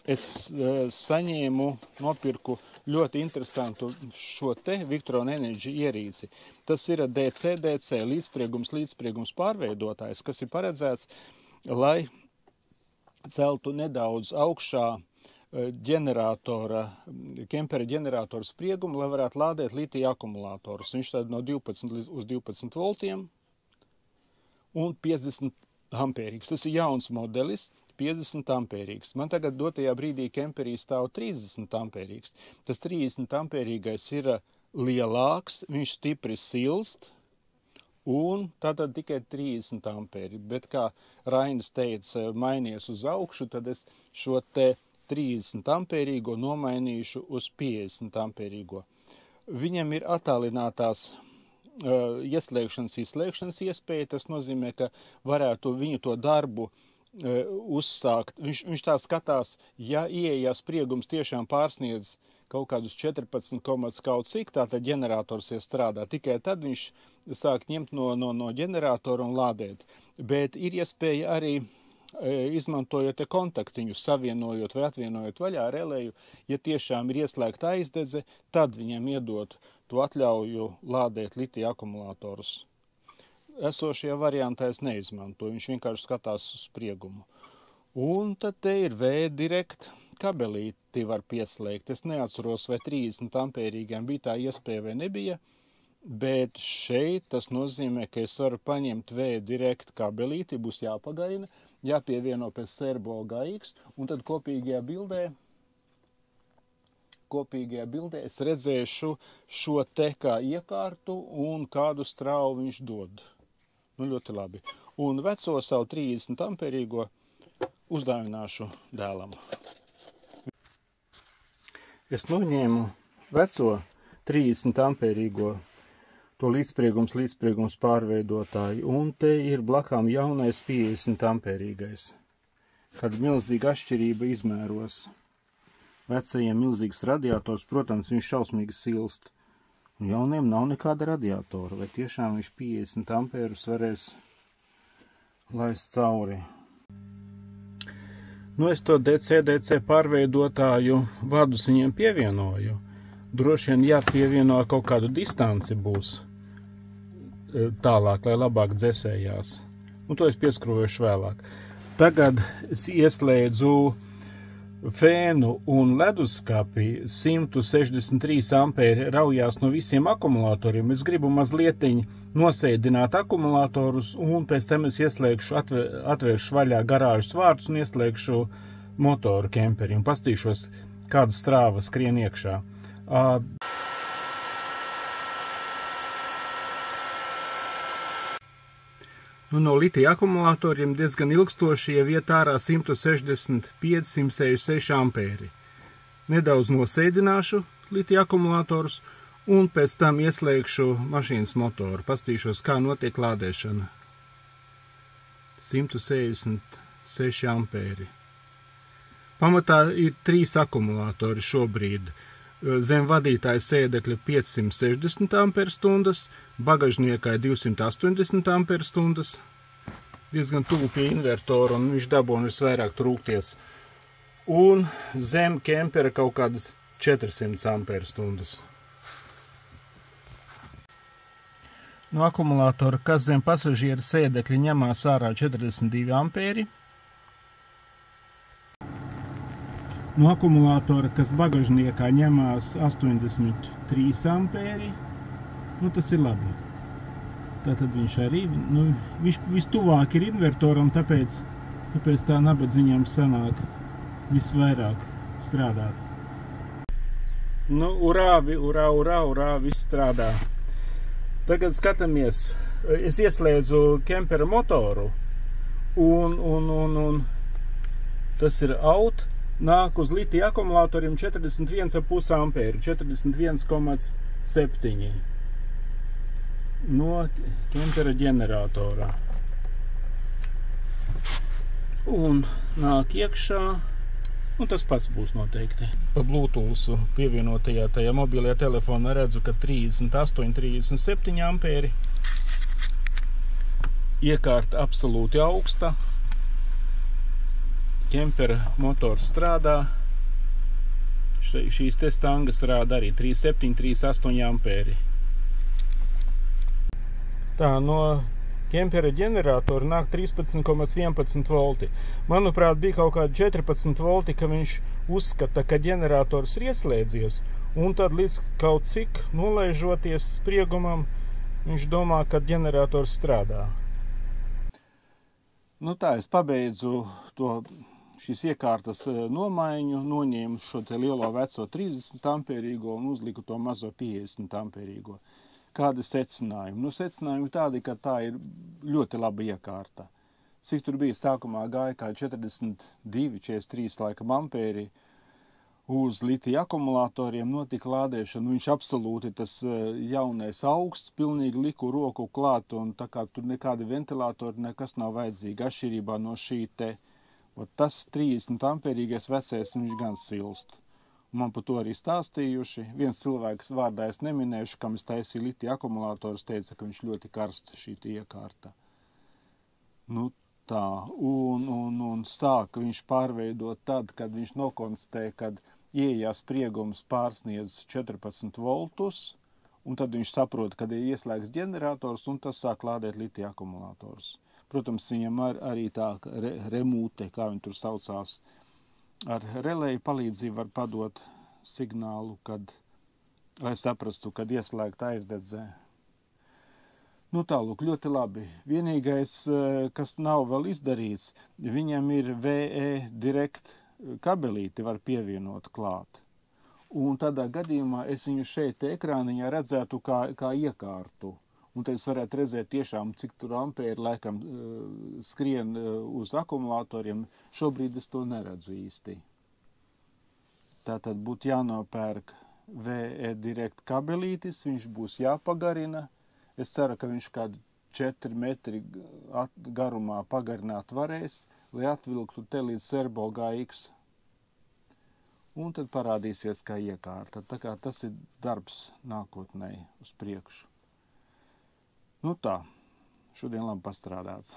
es nopirku ļoti interesantu šo te Victron Energy ierīci. Tas ir DC līdzspriegums pārveidotājs, kas ir paredzēts, lai celtu nedaudz augšā kempera ģenerātora spriegumu, lai varētu lādēt litija akumulātorus. Viņš tad no 12 uz 12 voltiem un 50 ampērīgs. Tas ir jauns modelis, 50 ampērīgs. Man tagad dotajā brīdī kemperī stāv 30 ampērīgs. Tas 30 ampērīgais ir lielāks, viņš stipri silst, un tātad tikai 30 ampēri. Bet, kā Rainis teica, mainies uz augšu, tad es šo te 30 ampērīgo nomainīšu uz 50 ampērīgo. Viņam ir attālinātās ieslēgšanas, izslēgšanas iespēja. Tas nozīmē, ka varētu viņu to darbu uzsākt. Viņš tā skatās, ja ieejās spriegums tiešām pārsniedz kaut kādus 14, kaut cik, tātad ģenerators strādā. Tikai tad viņš sāk ņemt no ģeneratora un lādēt. Bet ir iespēja arī, izmantojot kontaktiņu, savienojot vai atvienojot vaļā relēju, ja tiešām ir ieslēgta aizdedze, tad viņiem iedot to atļauju lādēt litija akumulātorus. Esošajā variantā es neizmantoju, viņš vienkārši skatās uz spriegumu. Un tad te ir V-direkt kabelīti var pieslēgt. Es neatceros, vai 30 ampērīgiem bija tā iespēja vai nebija, bet šeit tas nozīmē, ka es varu paņemt V-direkt kabelīti, būs jāpagaina, jāpievieno pie servo GAX, un tad kopīgajā bildē es redzēšu šo te kā iekārtu un kādu strāvu viņš dod. Nu, ļoti labi. Un veco savu 30 ampērīgo uzdāvināšu dēlam. Es noņēmu veco 30 ampērīgo to līdzspriegums pārveidotāju, un te ir blakām jaunais 50 ampērīgais. Kad milzīga atšķirība izmēros. Vecajiem milzīgs radiators, protams, viņš šausmīgi silst. Un jauniem nav nekāda radiatora, vai tiešām viņš 50 ampērus varēs laist cauri. Nu, es to DC pārveidotāju vadus viņiem pievienoju. Droši vien jāpievieno kaut kādu distanci būs tālāk, lai labāk dzesējās. Un to es pieskrūvēšu vēlāk. Tagad es ieslēdzu fēnu un leduskapi. 163 ampēri raujās no visiem akumulatoriem. Es gribu mazlietiņi nosēdināt akumulatorus, un pēc tam es ieslēgšu, atvēršu vaļā garāžas vārtus un ieslēgšu motoru kemperi un pastīšos, kāda strāva skrien iekšā. No litija akumulatoriem diezgan ilgstoši jau iet ārā 165–166 ampēri. Nedaudz nosēdināšu litija akumulatorus un pēc tam ieslēgšu mašīnas motoru. Pastīšos, kā notiek lādēšana. 166 ampēri. Pamatā ir 3 akumulatori šobrīd. Zem vadītāja sēdekļa 560 amperstundas, bagažniekai 280 amperstundas. Diezgan tuvu pie invertora, un viņš dabūna visvairāk trūkties. Un zem kempera kaut kādas 400 amperstundas. No akumulātora, kas zem pasažiera sēdekļa ņemās ārā 42 ampēri. No akumulātora, kas bagažniekā ņemās 83 ampēri, nu tas ir labi. Tātad viņš arī, viņš vistuvāk ir invertoram, tāpēc tā nabadziņam sanāk visvairāk strādāt. Nu, urā, viss strādā. Tagad skatāmies, es ieslēdzu kempera motoru, un tas ir out. Nāk uz litija akumulatoriem 41,5 ampēri, 41,7 no kempera ģeneratorā. Un nāk iekšā, un tas pats būs noteikti. Pa Bluetooth pievienotajā tajā mobilajā telefonā redzu, ka 38–37 ampēri. Iekārta absolūti augsta. Kempera motors strādā. Šīs te stangas rāda arī 3,7, 3,8 ampēri. Tā, no Kempera ģeneratora nāk 13,11 volti. Manuprāt, bija kaut kādi 14 volti, ka viņš uzskata, ka ģenerators ir ieslēdzies, un tad līdz kaut cik nolaižoties spriegumam, viņš domā, ka ģenerators strādā. Nu tā, es pabeidzu šīs iekārtas nomaiņu, noņēmu šo te lielo veco 30 ampērīgo un uzliku to mazo 50 ampērīgo. Kādi secinājumi? Nu, secinājumi tādi, ka tā ir ļoti laba iekārta. Cik tur bija sākumā gāja kā 42, 43 laikam ampēri uz litija akumulatoriem, notika lādēšana. Viņš absolūti tas jaunais augsts, pilnīgi liku roku klāt, un tā kā tur nekādi ventilatori, nekas nav vajadzīgi atšķirībā no šī te. Tas 30 ampērīgais vecais, viņš gan silst. Un man par to arī stāstījuši. Viens cilvēks vārdā es neminēšu, kam es taisīju litija akumulatorus, teica, ka viņš ļoti karsts šī iekārta. Nu tā, un sāka viņš pārveidot tad, kad viņš nokonstatēja, kad ieejā spriegums pārsniedz 14 voltus, un tad viņš saprot, kad ir ieslēgts ģenerators, un tas sāk lādēt litija akumulatorus. Protams, viņam arī tā remūte, kā viņi tur saucās, ar relēju palīdzību var padot signālu, lai saprastu, kad ieslēgt aizdedzē. Nu tālūk, ļoti labi. Vienīgais, kas nav vēl izdarīts, viņam ir VE direkt kabelīti var pievienot klāt. Un tādā gadījumā es viņu šeit ekrāniņā redzētu kā iekārtu. Un tad es varētu redzēt tiešām, cik tur ampēri laikam skrien uz akumulatoriem. Šobrīd es to neredzu īsti. Tātad būtu jānopērk VE direkt kabelītis, viņš būs jāpagarina. Es ceru, ka viņš kādu 4 metri garumā pagarināt varēs, lai atvilktu te līdz Serbo GX. Un tad parādīsies kā iekārta. Tā kā tas ir darbs nākotnē uz priekšu. Nu tā, šodien labi pastrādāts.